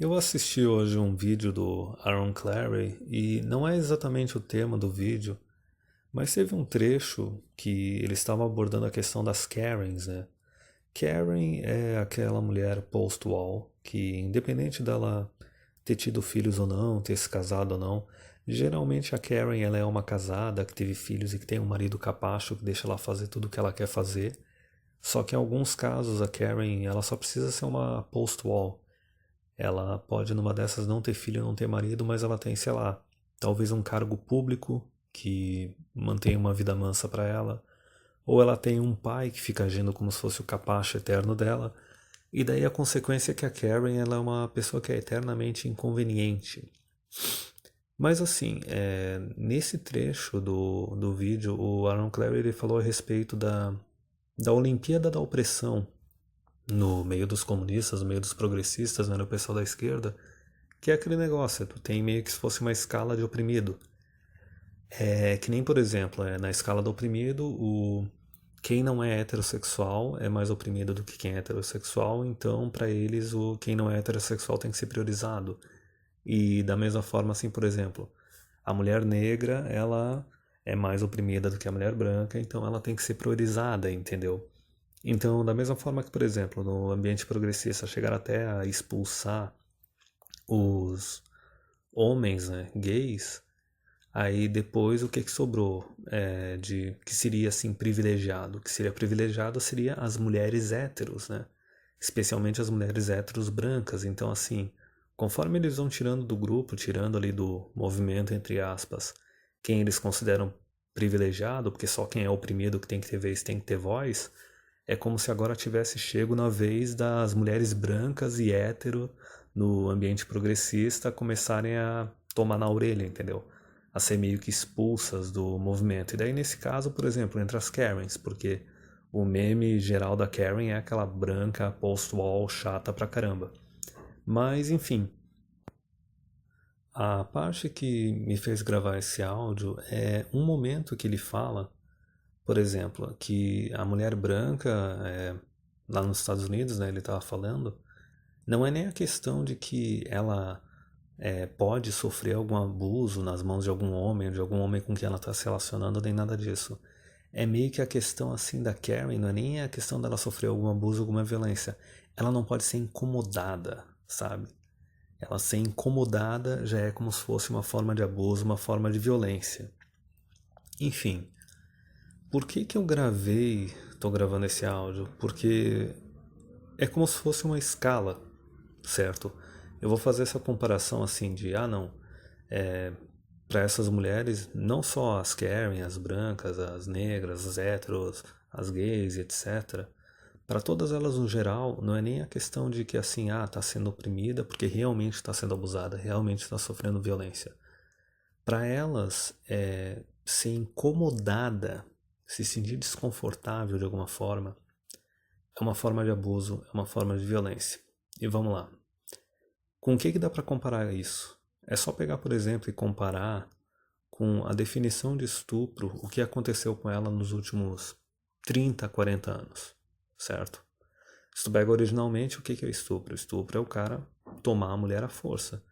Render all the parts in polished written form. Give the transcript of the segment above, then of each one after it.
Eu assisti hoje um vídeo do Aaron Clary e não é exatamente o tema do vídeo, mas teve um trecho que ele estava abordando a questão das Karens, né? Karen é aquela mulher post-wall que, independente dela ter tido filhos ou não, ter se casado ou não, geralmente a Karen ela é uma casada que teve filhos e que tem um marido capacho que deixa ela fazer tudo o que ela quer fazer. Só que em alguns casos a Karen ela só precisa ser uma post-wall. Ela pode, numa dessas, não ter filho, não ter marido, mas ela tem, sei lá, talvez um cargo público que mantém uma vida mansa para ela, ou ela tem um pai que fica agindo como se fosse o capacho eterno dela, e daí a consequência é que a Karen ela é uma pessoa que é eternamente inconveniente. Mas assim, nesse trecho do vídeo, o Aaron Clary ele falou a respeito da Olimpíada da Opressão no meio dos comunistas, no meio dos progressistas, né, no pessoal da esquerda, que é aquele negócio, tu tem meio que se fosse uma escala de oprimido. É que nem, por exemplo, na escala do oprimido, quem não é heterossexual é mais oprimido do que quem é heterossexual, então para eles quem não é heterossexual tem que ser priorizado. E da mesma forma, assim, por exemplo, a mulher negra, ela é mais oprimida do que a mulher branca, então ela tem que ser priorizada, entendeu? Então, da mesma forma que, por exemplo, no ambiente progressista chegar até a expulsar os homens, né, gays, aí depois o que que sobrou de que seria assim privilegiado? O que seria privilegiado seria as mulheres héteros, né? Especialmente as mulheres héteros brancas. Então, assim, conforme eles vão tirando do grupo, tirando ali do movimento, entre aspas, quem eles consideram privilegiado, porque só quem é oprimido que tem que ter vez, tem que ter voz, é como se agora tivesse chego na vez das mulheres brancas e hétero no ambiente progressista começarem a tomar na orelha, entendeu? A ser meio que expulsas do movimento. E daí, nesse caso, por exemplo, entre as Karens, porque o meme geral da Karen é aquela branca post-wall chata pra caramba. Mas, enfim, a parte que me fez gravar esse áudio é um momento que ele fala, por exemplo, que a mulher branca, lá nos Estados Unidos, né, ele estava falando, não é nem a questão de que ela pode sofrer algum abuso nas mãos de algum homem com quem ela está se relacionando, nem nada disso. É meio que a questão assim da Karen, não é nem a questão dela sofrer algum abuso, alguma violência. Ela não pode ser incomodada, sabe? Ela ser incomodada já é como se fosse uma forma de abuso, uma forma de violência. Enfim, por que que eu tô gravando esse áudio? Porque é como se fosse uma escala, certo? Eu vou fazer essa comparação assim de, não, para essas mulheres, não só as Karen, as brancas, as negras, as héteros, as gays, etc. Para todas elas no geral, não é nem a questão de que assim, tá sendo oprimida porque realmente está sendo abusada, realmente está sofrendo violência. Para elas, ser incomodada, se sentir desconfortável de alguma forma, é uma forma de abuso, é uma forma de violência. E vamos lá. Com o que dá para comparar isso? É só pegar, por exemplo, e comparar com a definição de estupro, o que aconteceu com ela nos últimos 30, 40 anos, certo? Se tu pega originalmente, o que é estupro? Estupro é o cara tomar a mulher à força,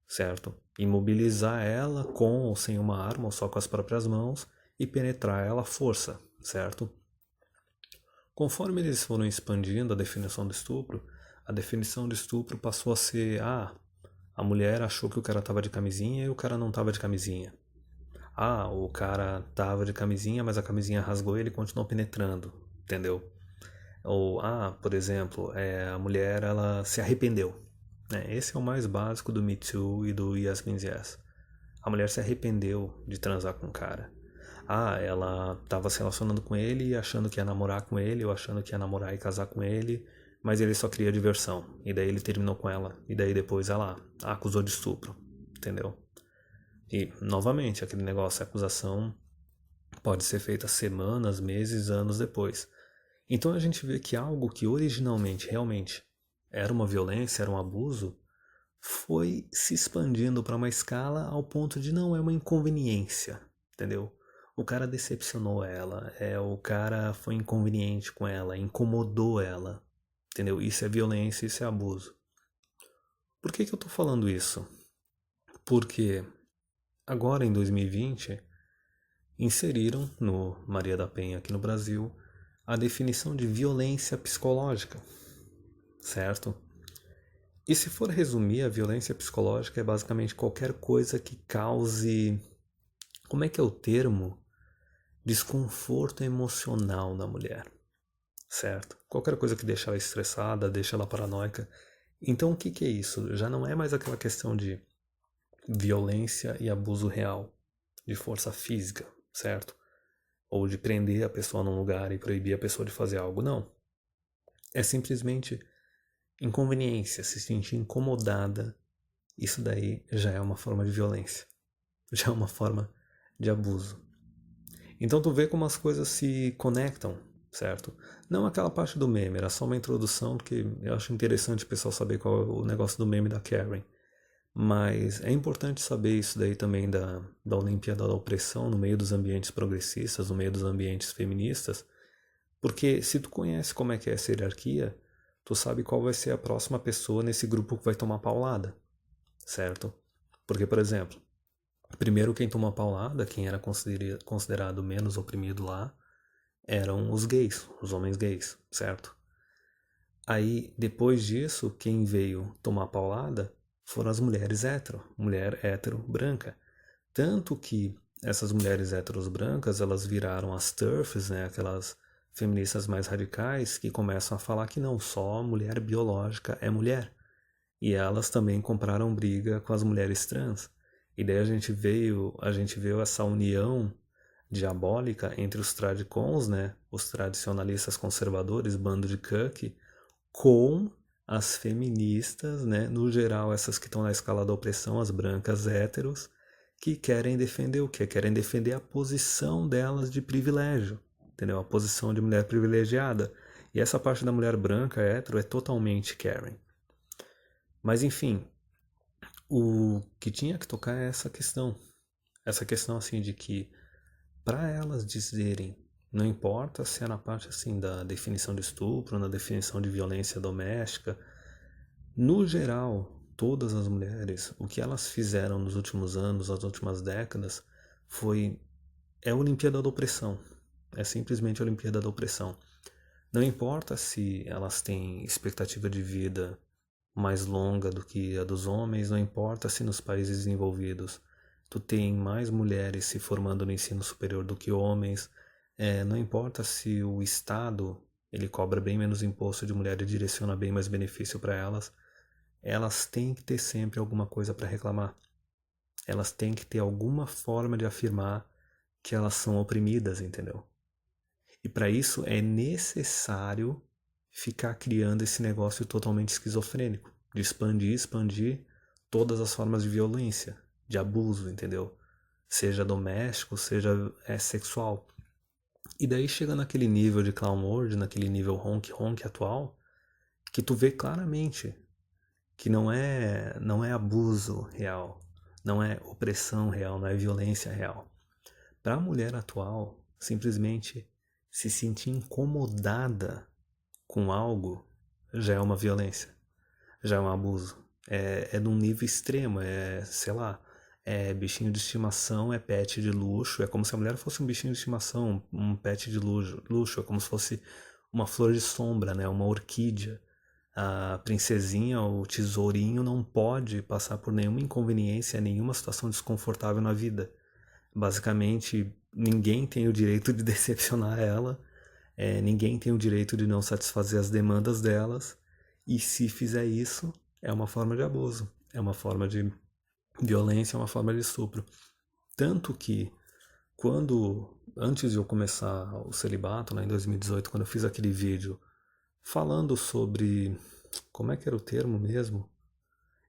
certo? Imobilizar ela com ou sem uma arma, ou só com as próprias mãos, e penetrar ela à força, certo? Conforme eles foram expandindo a definição de estupro passou a ser, a mulher achou que o cara tava de camisinha e o cara não tava de camisinha. O cara tava de camisinha, mas a camisinha rasgou e ele continuou penetrando, entendeu? Ou, por exemplo, a mulher ela se arrependeu. Né? Esse é o mais básico do Me Too e do Yes Means Yes. A mulher se arrependeu de transar com o cara. Ela estava se relacionando com ele, achando que ia namorar com ele, ou achando que ia namorar e casar com ele, mas ele só queria diversão. E daí ele terminou com ela. E daí depois ela acusou de estupro. Entendeu? E, novamente, aquele negócio, a acusação pode ser feita semanas, meses, anos depois. Então a gente vê que algo que originalmente realmente era uma violência, era um abuso, foi se expandindo para uma escala ao ponto de não é uma inconveniência, entendeu? O cara decepcionou ela, o cara foi inconveniente com ela, incomodou ela, entendeu? Isso é violência, isso é abuso. Por que que eu tô falando isso? Porque agora em 2020 inseriram no Maria da Penha aqui no Brasil a definição de violência psicológica, certo? E se for resumir, a violência psicológica é basicamente qualquer coisa que cause, como é que é o termo? Desconforto emocional na mulher, certo? Qualquer coisa que deixa ela estressada, deixa ela paranoica. Então o que que é isso? Já não é mais aquela questão de violência e abuso real, de força física, certo? Ou de prender a pessoa num lugar e proibir a pessoa de fazer algo, não. É simplesmente inconveniência, se sentir incomodada. Isso daí já é uma forma de violência, já é uma forma de abuso. Então tu vê como as coisas se conectam, certo? Não aquela parte do meme, era só uma introdução, porque eu acho interessante o pessoal saber qual é o negócio do meme da Karen. Mas é importante saber isso daí também da Olimpíada da Opressão no meio dos ambientes progressistas, no meio dos ambientes feministas, porque se tu conhece como é que é essa hierarquia, tu sabe qual vai ser a próxima pessoa nesse grupo que vai tomar paulada, certo? Porque, por exemplo, primeiro quem tomou paulada, quem era considerado menos oprimido lá, eram os gays, os homens gays, certo? Aí, depois disso, quem veio tomar paulada foram as mulheres hétero, mulher hétero branca. Tanto que essas mulheres héteros brancas, elas viraram as TERFs, né, aquelas feministas mais radicais que começam a falar que não, só mulher biológica é mulher. E elas também compraram briga com as mulheres trans. E daí a gente veio essa união diabólica entre os tradicons, né, os tradicionalistas conservadores, bando de cuck, com as feministas, né, no geral essas que estão na escala da opressão, as brancas héteros, que querem defender o quê? Querem defender a posição delas de privilégio, entendeu? A posição de mulher privilegiada. E essa parte da mulher branca hétero é totalmente Karen. Mas enfim, o que tinha que tocar é essa questão assim de que para elas dizerem, não importa se é na parte assim da definição de estupro, na definição de violência doméstica, no geral, todas as mulheres, o que elas fizeram nos últimos anos, nas últimas décadas, foi é a Olimpíada da Opressão. É simplesmente a Olimpíada da Opressão. Não importa se elas têm expectativa de vida mais longa do que a dos homens, não importa se nos países desenvolvidos tu tem mais mulheres se formando no ensino superior do que homens, não importa se o Estado ele cobra bem menos imposto de mulher e direciona bem mais benefício para elas têm que ter sempre alguma coisa para reclamar. Elas têm que ter alguma forma de afirmar que elas são oprimidas, entendeu? E para isso é necessário ficar criando esse negócio totalmente esquizofrênico, de expandir todas as formas de violência, de abuso, entendeu? Seja doméstico, seja sexual. E daí chega naquele nível de clown world, naquele nível honk atual, que tu vê claramente que não é abuso real, não é opressão real, não é violência real. Para a mulher atual, simplesmente se sentir incomodada com algo já é uma violência, já é um abuso. É de um nível extremo, sei lá, é bichinho de estimação, é pet de luxo, é como se a mulher fosse um bichinho de estimação, um pet de luxo, é como se fosse uma flor de sombra, né, uma orquídea. A princesinha, o tesourinho não pode passar por nenhuma inconveniência, nenhuma situação desconfortável na vida. Basicamente, ninguém tem o direito de decepcionar ela, ninguém tem o direito de não satisfazer as demandas delas, e se fizer isso, é uma forma de abuso, é uma forma de violência, é uma forma de estupro. Tanto que, antes de eu começar o celibato, lá em 2018, quando eu fiz aquele vídeo falando sobre, como é que era o termo mesmo?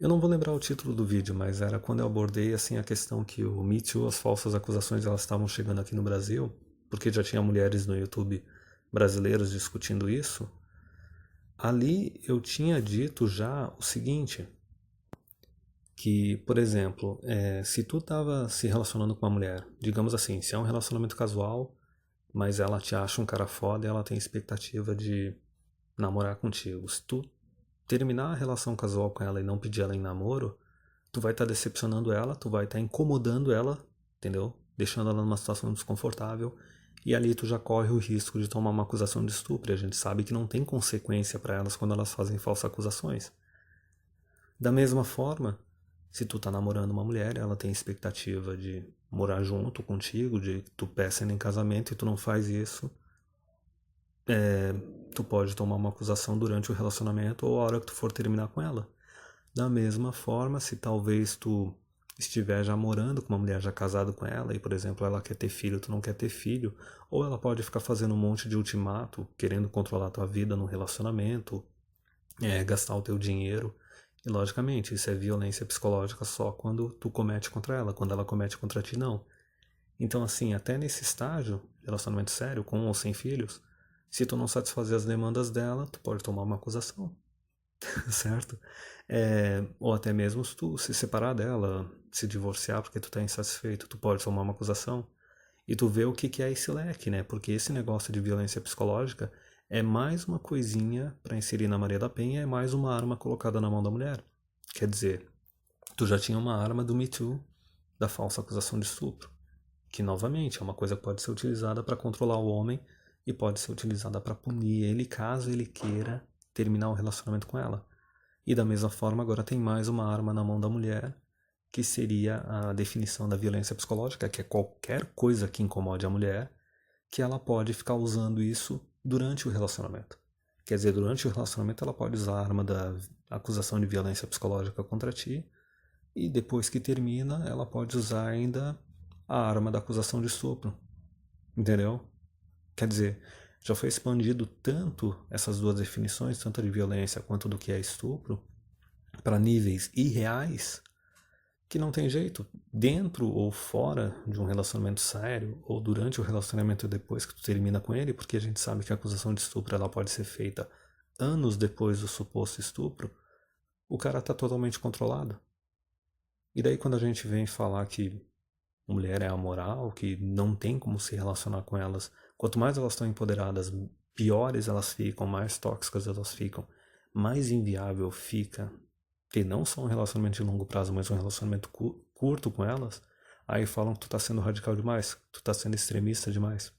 Eu não vou lembrar o título do vídeo, mas era quando eu abordei assim a questão que o Me Too, as falsas acusações, elas estavam chegando aqui no Brasil, porque já tinha mulheres no YouTube brasileiros discutindo isso. Ali eu tinha dito já o seguinte, que, por exemplo, se tu estava se relacionando com uma mulher, digamos assim, se é um relacionamento casual, mas ela te acha um cara foda e ela tem expectativa de namorar contigo. Se tu terminar a relação casual com ela e não pedir ela em namoro, tu vai estar decepcionando ela, tu vai estar incomodando ela, entendeu? Deixando ela numa situação desconfortável. E ali tu já corre o risco de tomar uma acusação de estupro. E a gente sabe que não tem consequência para elas quando elas fazem falsas acusações. Da mesma forma, se tu tá namorando uma mulher, ela tem expectativa de morar junto contigo, de que tu peça ela em casamento e tu não faz isso, tu pode tomar uma acusação durante o relacionamento ou a hora que tu for terminar com ela. Da mesma forma, se talvez tu estiver já morando com uma mulher já casada com ela e, por exemplo, ela quer ter filho, tu não quer ter filho, ou ela pode ficar fazendo um monte de ultimato, querendo controlar a tua vida no relacionamento, gastar o teu dinheiro. E, logicamente, isso é violência psicológica só quando tu comete contra ela, quando ela comete contra ti, não. Então, assim, até nesse estágio, relacionamento sério, com ou sem filhos, se tu não satisfazer as demandas dela, tu pode tomar uma acusação, certo? Ou até mesmo se tu se separar dela, se divorciar porque tu tá insatisfeito, tu pode tomar uma acusação. E tu vê o que é esse leque, né? Porque esse negócio de violência psicológica é mais uma coisinha para inserir na Maria da Penha, é mais uma arma colocada na mão da mulher. Quer dizer, tu já tinha uma arma do Me Too, da falsa acusação de estupro, que novamente é uma coisa que pode ser utilizada para controlar o homem e pode ser utilizada para punir ele caso ele queira terminar o relacionamento com ela. E da mesma forma, agora tem mais uma arma na mão da mulher, que seria a definição da violência psicológica, que é qualquer coisa que incomode a mulher, que ela pode ficar usando isso durante o relacionamento. Quer dizer, durante o relacionamento ela pode usar a arma da acusação de violência psicológica contra ti, e depois que termina, ela pode usar ainda a arma da acusação de estupro. Entendeu? Quer dizer, já foi expandido tanto essas duas definições, tanto de violência quanto do que é estupro, para níveis irreais, que não tem jeito. Dentro ou fora de um relacionamento sério, ou durante o relacionamento depois que tu termina com ele, porque a gente sabe que a acusação de estupro ela pode ser feita anos depois do suposto estupro, o cara está totalmente controlado. E daí quando a gente vem falar que mulher é amoral, que não tem como se relacionar com elas, quanto mais elas estão empoderadas, piores elas ficam, mais tóxicas elas ficam, mais inviável fica ter não só um relacionamento de longo prazo, mas um relacionamento curto com elas, aí falam que tu tá sendo radical demais, que tu tá sendo extremista demais.